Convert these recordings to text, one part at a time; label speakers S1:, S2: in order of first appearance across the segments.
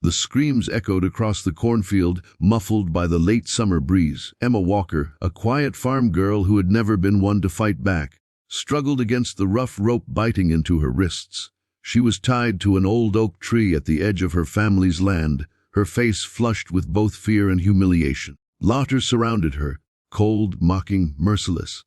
S1: The screams echoed across the cornfield, muffled by the late summer breeze. Emma Walker, a quiet farm girl who had never been one to fight back, struggled against the rough rope biting into her wrists. She was tied to an old oak tree at the edge of her family's land, her face flushed with both fear and humiliation. Laughter surrounded her, cold, mocking, merciless.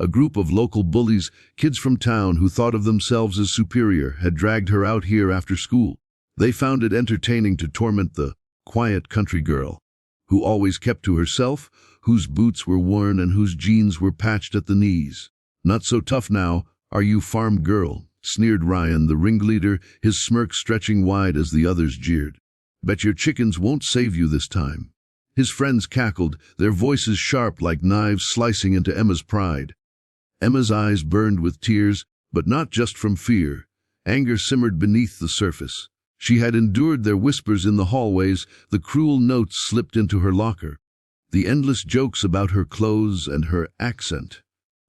S1: A group of local bullies, kids from town who thought of themselves as superior, had dragged her out here after school. They found it entertaining to torment the quiet country girl, who always kept to herself, whose boots were worn and whose jeans were patched at the knees. "Not so tough now, are you, farm girl?" sneered Ryan, the ringleader, his smirk stretching wide as the others jeered. "Bet your chickens won't save you this time." His friends cackled, their voices sharp like knives slicing into Emma's pride. Emma's eyes burned with tears, but not just from fear. Anger simmered beneath the surface. She had endured their whispers in the hallways, the cruel notes slipped into her locker, the endless jokes about her clothes and her accent.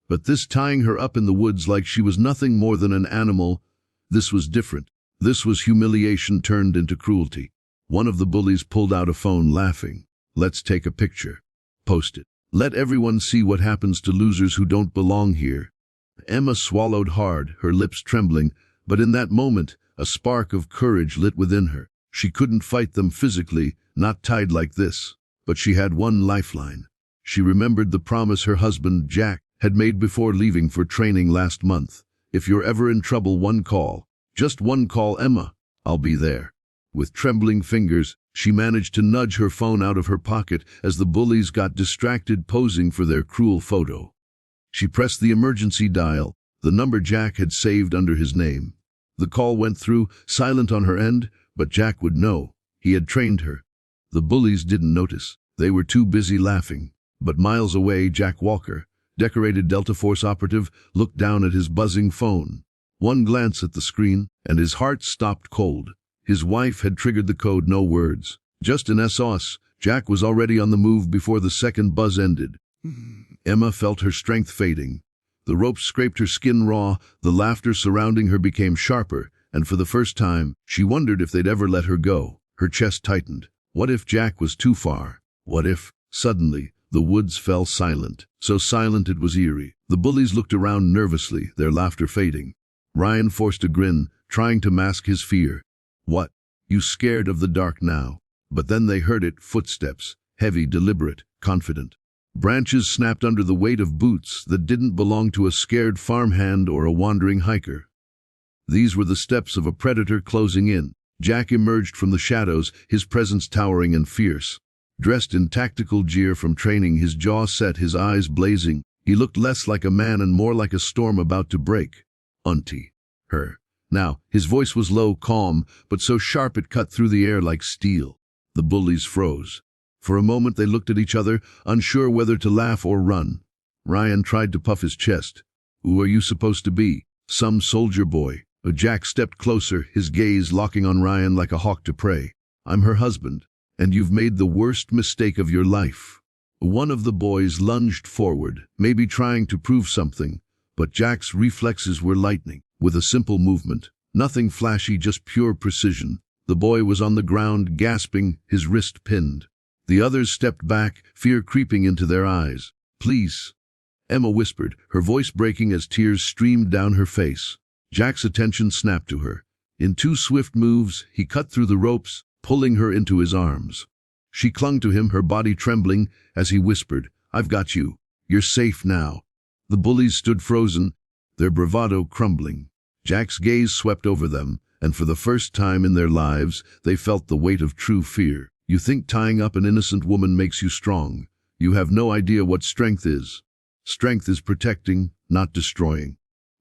S1: But this tying her up in the woods like she was nothing more than an animal, this was different. This was humiliation turned into cruelty. One of the bullies pulled out a phone, laughing. "Let's take a picture. Post it. Let everyone see what happens to losers who don't belong here." Emma swallowed hard, her lips trembling, but in that moment, a spark of courage lit within her. She couldn't fight them physically, not tied like this, but she had one lifeline. She remembered the promise her husband, Jack, had made before leaving for training last month. "If you're ever in trouble, one call. Just one call, Emma. I'll be there." With trembling fingers, she managed to nudge her phone out of her pocket as the bullies got distracted posing for their cruel photo. She pressed the emergency dial, the number Jack had saved under his name. The call went through, silent on her end, but Jack would know. He had trained her. The bullies didn't notice. They were too busy laughing. But miles away, Jack Walker, decorated Delta Force operative, looked down at his buzzing phone. One glance at the screen, and his heart stopped cold. His wife had triggered the code, no words. Just an SOS. Jack was already on the move before the second buzz ended. Emma felt her strength fading. The rope scraped her skin raw, the laughter surrounding her became sharper, and for the first time, she wondered if they'd ever let her go. Her chest tightened. What if Jack was too far? What if, suddenly, the woods fell silent, so silent it was eerie. The bullies looked around nervously, their laughter fading. Ryan forced a grin, trying to mask his fear. "What? You scared of the dark now?" But then they heard it, footsteps, heavy, deliberate, confident. Branches snapped under the weight of boots that didn't belong to a scared farmhand or a wandering hiker. These were the steps of a predator closing in. Jack emerged from the shadows, his presence towering and fierce. Dressed in tactical gear from training, his jaw set, his eyes blazing, he looked less like a man and more like a storm about to break. "Auntie. Her." Now, his voice was low, calm, but so sharp it cut through the air like steel. The bullies froze. For a moment they looked at each other, unsure whether to laugh or run. Ryan tried to puff his chest. "Who are you supposed to be? Some soldier boy?" But Jack stepped closer, his gaze locking on Ryan like a hawk to prey. "I'm her husband, and you've made the worst mistake of your life." One of the boys lunged forward, maybe trying to prove something, but Jack's reflexes were lightning. With a simple movement, nothing flashy, just pure precision, the boy was on the ground, gasping, his wrist pinned. The others stepped back, fear creeping into their eyes. "Please," Emma whispered, her voice breaking as tears streamed down her face. Jack's attention snapped to her. In 2 swift moves, he cut through the ropes, pulling her into his arms. She clung to him, her body trembling, as he whispered, "I've got you. You're safe now." The bullies stood frozen, their bravado crumbling. Jack's gaze swept over them, and for the first time in their lives, they felt the weight of true fear. "You think tying up an innocent woman makes you strong. You have no idea what strength is. Strength is protecting, not destroying.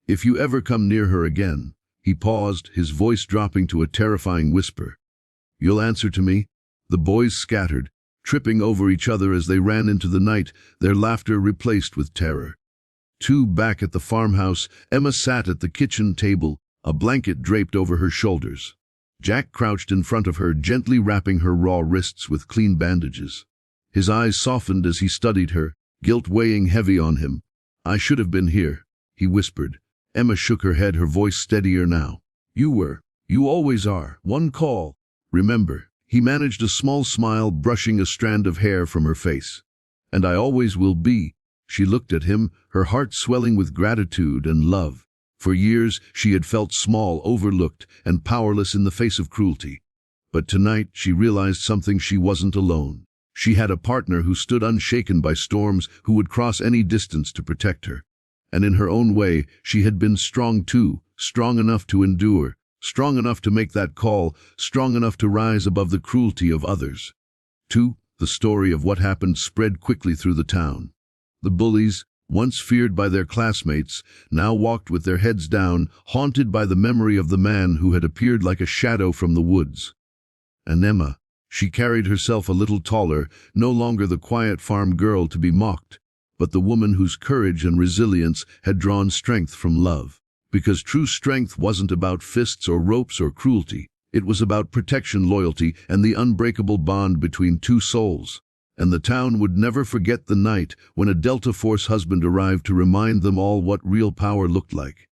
S1: If you ever come near her again," he paused, his voice dropping to a terrifying whisper, "you'll answer to me." The boys scattered, tripping over each other as they ran into the night, their laughter replaced with terror. Back at the farmhouse, Emma sat at the kitchen table, a blanket draped over her shoulders. Jack crouched in front of her, gently wrapping her raw wrists with clean bandages. His eyes softened as he studied her, guilt weighing heavy on him. "I should have been here," he whispered. Emma shook her head, her voice steadier now. You always are. One call. Remember, He managed a small smile, brushing a strand of hair from her face. "And I always will be." She looked at him, her heart swelling with gratitude and love. For years, she had felt small, overlooked, and powerless in the face of cruelty. But tonight, she realized something: she wasn't alone. She had a partner who stood unshaken by storms, who would cross any distance to protect her. And in her own way, she had been strong too, strong enough to endure, strong enough to make that call, strong enough to rise above the cruelty of others. 2. The story of what happened spread quickly through the town. The bullies, once feared by their classmates, now walked with their heads down, haunted by the memory of the man who had appeared like a shadow from the woods. And Emma, she carried herself a little taller, no longer the quiet farm girl to be mocked, but the woman whose courage and resilience had drawn strength from love. Because true strength wasn't about fists or ropes or cruelty. It was about protection, loyalty, and the unbreakable bond between two souls. And the town would never forget the night when a Delta Force husband arrived to remind them all what real power looked like.